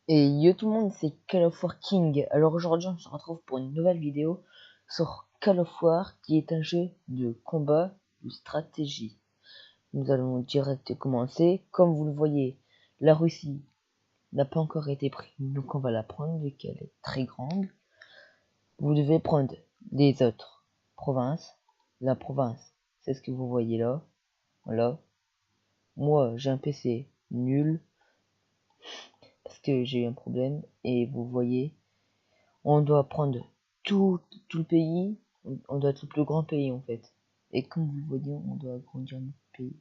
Et yo tout le monde, c'est Call of War King. Alors aujourd'hui, on se retrouve pour une nouvelle vidéo sur Call of War, qui est un jeu de combat, de stratégie. Nous allons direct commencer. Comme vous le voyez, la Russie n'a pas encore été prise, donc on va la prendre vu qu'elle est très grande. Vous devez prendre les autres provinces. La province, c'est ce que vous voyez là. Voilà. Moi, j'ai un PC nul parce que j'ai eu un problème. Et vous voyez, on doit prendre tout le pays, on doit être le plus grand pays en fait. Et comme vous le voyez, on doit agrandir notre pays.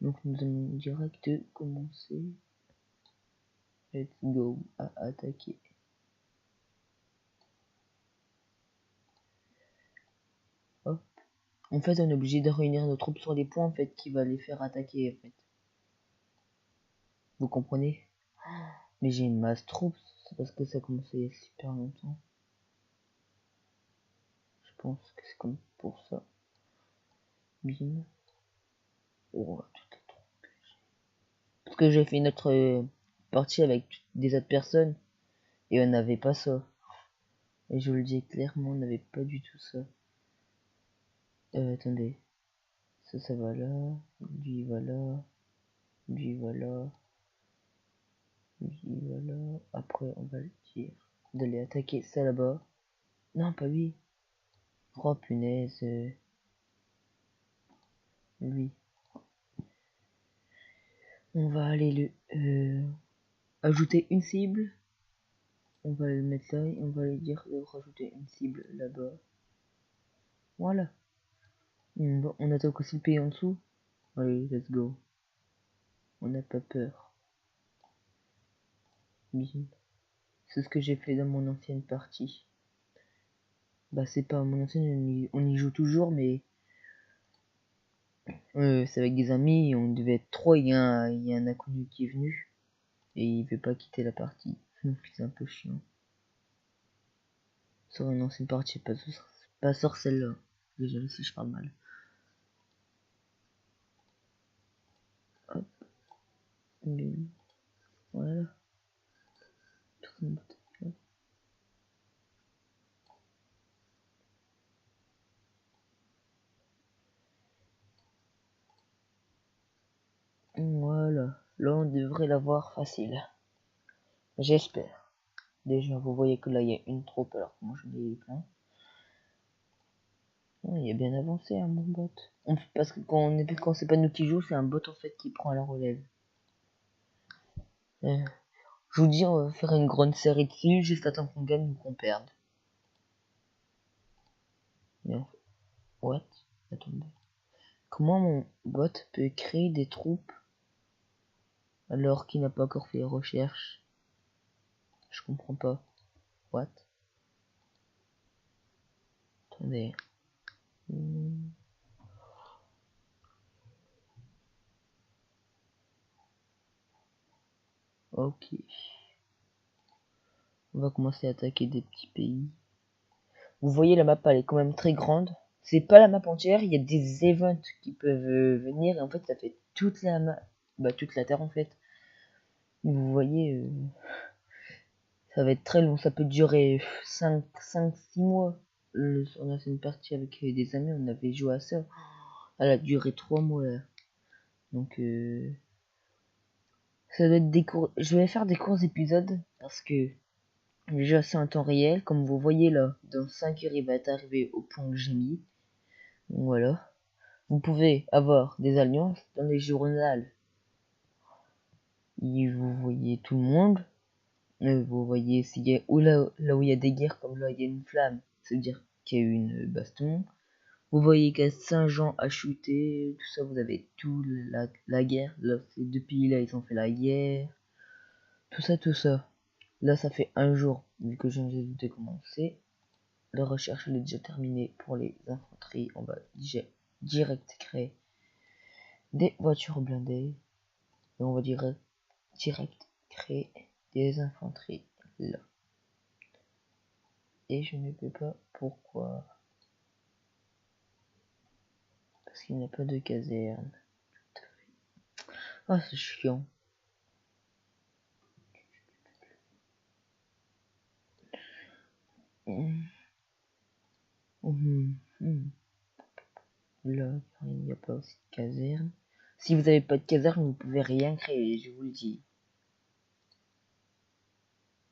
Donc nous allons direct commencer. Let's go à attaquer. Hop. En fait, on est obligé de réunir nos troupes sur des points en fait qui va les faire attaquer en fait. Vous comprenez? Mais j'ai une masse troupes, c'est parce que ça a commencé il y a super longtemps. Je pense que c'est comme pour ça. Bim. Oh, tout est trop. Parce que j'ai fait une autre partie avec des autres personnes et on n'avait pas ça. Et je vous le dis clairement, on n'avait pas du tout ça. Attendez. Ça va là. Lui va là. Lui va là. Lui va là. Après, on va le dire d'aller attaquer ça là-bas. Non, pas lui. Oh punaise. Lui. On va aller le ajouter une cible. On va le mettre là et on va lui dire de rajouter une cible là-bas. Voilà. Bon, on attaque aussi le pays en dessous. Allez, let's go. On n'a pas peur. Bim. C'est ce que j'ai fait dans mon ancienne partie. Bah c'est pas mon ancienne, on y joue toujours, mais c'est avec des amis, on devait être trois, il y a un inconnu qui est venu, et il veut pas quitter la partie. Donc c'est un peu chiant. Sur une ancienne partie, pas sur celle-là. Déjà si je parle mal. Hop. Bim. Voilà. Voilà. Là on devrait l'avoir facile. J'espère. Déjà vous voyez que là il y a une troupe alors que moi j'en ai plein. Oh, il est bien avancé hein, mon bot. Parce que quand c'est pas nous qui jouons, c'est un bot en fait qui prend la relève. Je vous dis, on va faire une grande série dessus, juste attendre qu'on gagne ou qu'on perde. Mais en fait, what? Attendez. Comment mon bot peut créer des troupes alors qu'il n'a pas encore fait les recherches? Je comprends pas. What? Attendez. Ok. On va commencer à attaquer des petits pays. Vous voyez, la map, elle est quand même très grande. C'est pas la map entière, il y a des events qui peuvent venir et en fait ça fait toute la map, bah toute la terre en fait. Vous voyez, ça va être très long, ça peut durer 5, 6 mois. On a fait une partie avec des amis, on avait joué à ça. Elle a duré 3 mois là. Donc ça doit être des courts. Je vais faire des courts épisodes parce que déjà c'est en temps réel. Comme vous voyez là, dans 5 heures il va être arrivé au point que j'ai mis. Donc voilà. Vous pouvez avoir des alliances dans les journaux. Et vous voyez tout le monde. Vous voyez s'il y a là où il y a des guerres, comme là il y a une flamme, ça veut dire qu'il y a eu une baston. Vous voyez qu'à Saint-Jean a chuté, tout ça, vous avez tout la guerre. Là, ces deux pays-là, ils ont fait la guerre. Tout ça, tout ça. Là, ça fait un jour, vu que je viens de commencer. La recherche elle est déjà terminée pour les infanteries. On va direct créer des voitures blindées. Et on va direct créer des infanteries là. Et je ne peux pas. Pourquoi? Parce qu'il n'y a pas de caserne. Ah, c'est chiant. Hum, hum, hum. Là, il n'y a pas aussi de caserne. Si vous n'avez pas de caserne, vous pouvez rien créer, je vous le dis.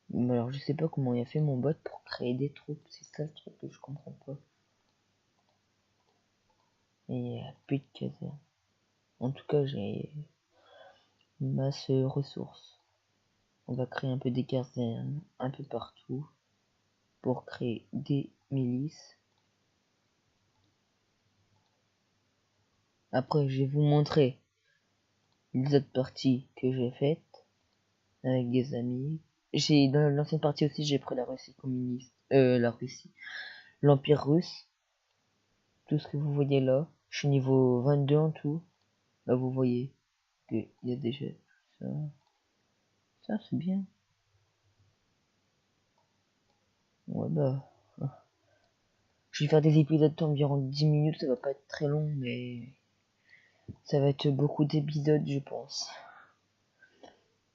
Mais alors, je sais pas comment il a fait mon bot pour créer des troupes. C'est ça le truc que je comprends pas. Et il n'y a plus de caserne. En tout cas, j'ai masse ressources. On va créer un peu des casernes un peu partout pour créer des milices. Après, je vais vous montrer les autres parties que j'ai faites avec des amis. J'ai dans l'ancienne partie aussi, j'ai pris la Russie communiste, l'Empire russe. Tout ce que vous voyez là, je suis niveau 22 en tout. Là, vous voyez qu'il y a déjà ça. Ça, c'est bien. Ouais, bah. Je vais faire des épisodes d'environ 10 minutes, ça va pas être très long, mais ça va être beaucoup d'épisodes, je pense.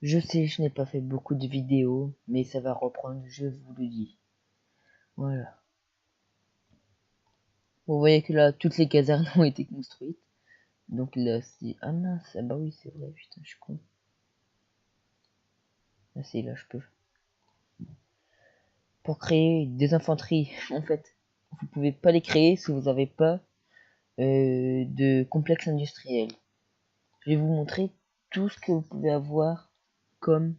Je sais, je n'ai pas fait beaucoup de vidéos, mais ça va reprendre, je vous le dis. Voilà. Vous voyez que là, toutes les casernes ont été construites. Donc là, si... Ah mince, ah bah oui, c'est vrai, putain, je suis con. Ah si, là, je peux. Pour créer des infanteries, en fait, vous pouvez pas les créer si vous n'avez pas de complexe industriel. Je vais vous montrer tout ce que vous pouvez avoir comme,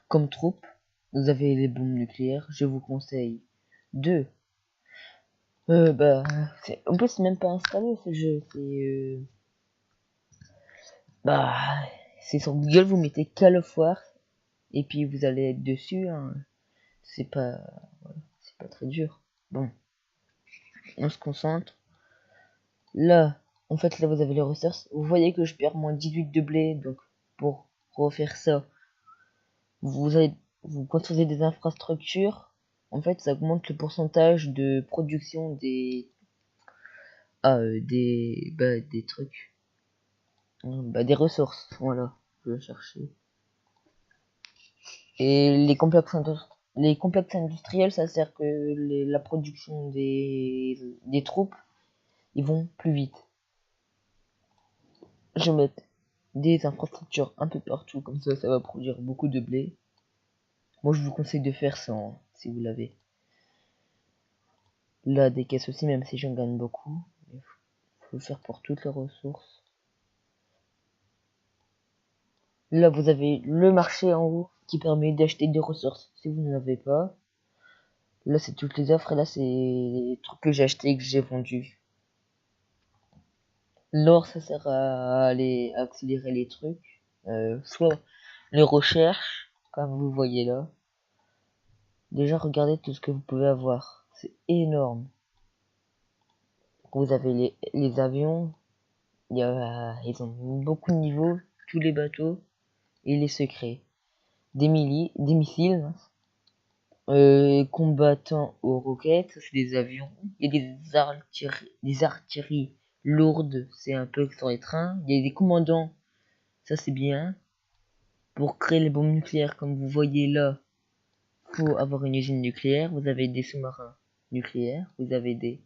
comme troupe. Vous avez les bombes nucléaires, je vous conseille de... bah, en plus, c'est même pas installé ce jeu, bah, c'est sur Google, vous mettez Call of War, et puis vous allez être dessus, hein. C'est pas, voilà, c'est pas très dur. Bon, on se concentre. Là, en fait, là, vous avez les ressources. Vous voyez que je perds moins 18 de blé, donc pour refaire ça, vous construisez des infrastructures. En fait, ça augmente le pourcentage de production des trucs, des ressources. Voilà, je vais chercher. Et les complexes industriels, ça sert que la production des troupes, ils vont plus vite. Je vais mettre des infrastructures un peu partout, comme ça va produire beaucoup de blé. Moi, je vous conseille de faire ça, hein, si vous l'avez. Là, des caisses aussi, même si j'en gagne beaucoup. Il faut le faire pour toutes les ressources. Là, vous avez le marché en haut qui permet d'acheter des ressources si vous n'en avez pas. Là, c'est toutes les offres et là, c'est les trucs que j'ai achetés et que j'ai vendus. L'or, ça sert à accélérer les trucs. Soit les recherches, comme vous voyez là. Déjà, regardez tout ce que vous pouvez avoir. C'est énorme. Vous avez les avions. Ils ont beaucoup de niveaux. Tous les bateaux. Et les secrets. Des missiles. Combattants aux roquettes. Ça, c'est des avions. Il y a des artilleries lourdes. C'est un peu sur les trains. Il y a des commandants. Ça, c'est bien. Pour créer les bombes nucléaires, comme vous voyez là, faut avoir une usine nucléaire. Vous avez des sous-marins nucléaires. Vous avez des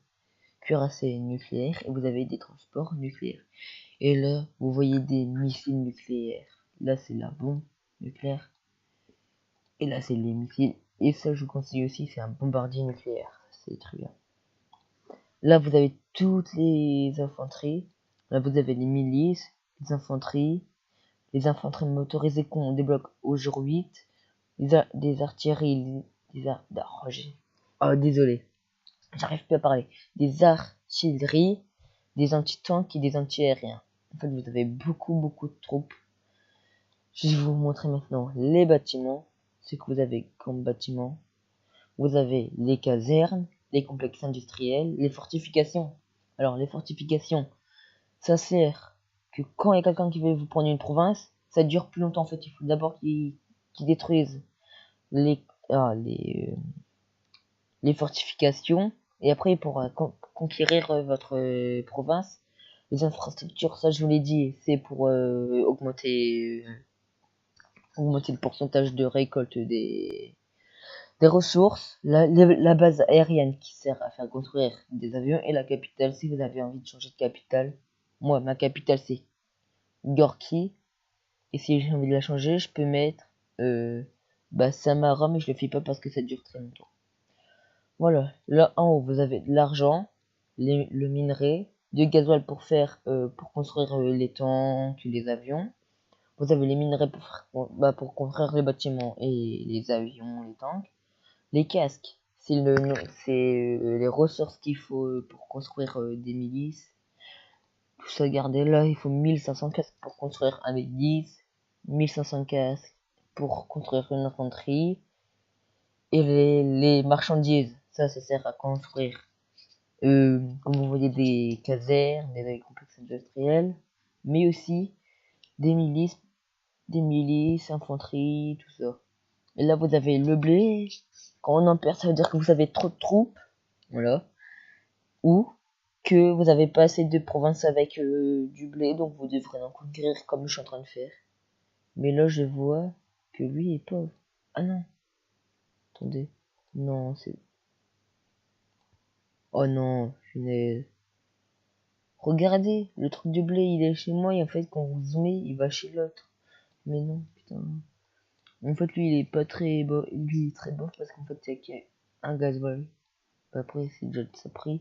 cuirassés nucléaires et vous avez des transports nucléaires. Et là, vous voyez des missiles nucléaires. Là, c'est la bombe nucléaire. Et là, c'est les missiles. Et ça, je vous conseille aussi, c'est un bombardier nucléaire. C'est très bien. Là, vous avez toutes les infanteries. Là, vous avez les milices, les infanteries motorisées qu'on débloque au jour 8. Des artilleries, oh, désolé. J'arrive plus à parler. Des artilleries, des anti-tanks et des anti-aériens. En fait, vous avez beaucoup de troupes. Je vais vous montrer maintenant les bâtiments. Ce que vous avez comme bâtiments. Vous avez les casernes, les complexes industriels, les fortifications. Alors, les fortifications, ça sert que quand il y a quelqu'un qui veut vous prendre une province, ça dure plus longtemps. En fait, il faut d'abord qu'ils détruisent les, ah, les fortifications. Et après, pour conquérir votre province, les infrastructures, ça je vous l'ai dit, c'est pour augmenter le pourcentage de récolte des ressources, la base aérienne qui sert à faire construire des avions et la capitale si vous avez envie de changer de capitale. Moi, ma capitale c'est Gorky et si j'ai envie de la changer, je peux mettre Samara, mais je le fais pas parce que ça dure très longtemps. Voilà, là en haut vous avez de l'argent, le minerai, du gasoil pour faire pour construire les tanks, les avions. Vous avez les minerais pour construire les bâtiments et les avions, les tanks. Les casques, c'est les ressources qu'il faut pour construire des milices. Tout ça, regardez là, il faut 1500 casques pour construire un milice, 1500 casques pour construire une infanterie. Et les marchandises, ça sert à construire, comme vous voyez, des casernes, des complexes industriels, mais aussi des milices, infanterie, tout ça. Et là, vous avez le blé. Quand on en perd, ça veut dire que vous avez trop de troupes. Voilà. Ou que vous avez pas assez de provinces avec du blé, donc vous devrez en conquérir comme je suis en train de faire. Mais là, je vois que lui est pauvre. Ah non. Attendez. Non, c'est... Oh non, punaise. Regardez, le truc du blé, il est chez moi, et en fait, quand vous zoomez, il va chez l'autre. Mais non, putain. En fait, lui, il est pas très beau. Lui, il est très beau parce qu'en fait, il y a qu'un gasoil. Après, c'est déjà de sa prix.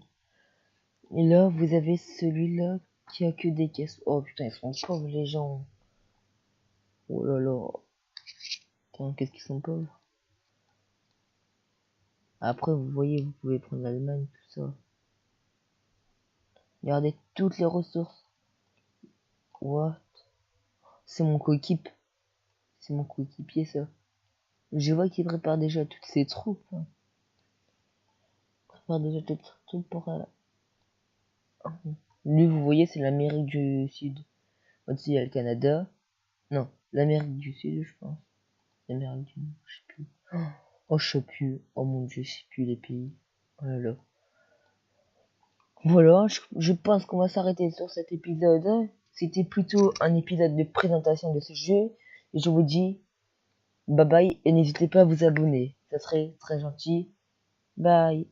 Et là, vous avez celui-là qui a que des caisses. Oh putain, ils sont pauvres, les gens. Oh là là. Putain, qu'est-ce qu'ils sont pauvres. Après, vous voyez, vous pouvez prendre l'Allemagne, tout ça. Regardez toutes les ressources. What? C'est mon coéquipe. C'est mon coéquipier, ça. Je vois qu'il prépare déjà toutes ses troupes. Hein. Il prépare déjà toutes ses troupes pour... Lui, vous voyez, c'est l'Amérique du Sud. Au-dessus, il y a le Canada. Non, l'Amérique du Sud, je pense. L'Amérique du Nord, je sais plus. Oh, je sais plus. Oh mon dieu, je sais plus les pays. Oh là là. Voilà, je pense qu'on va s'arrêter sur cet épisode. C'était plutôt un épisode de présentation de ce jeu. Et je vous dis bye bye et n'hésitez pas à vous abonner. Ça serait très gentil. Bye.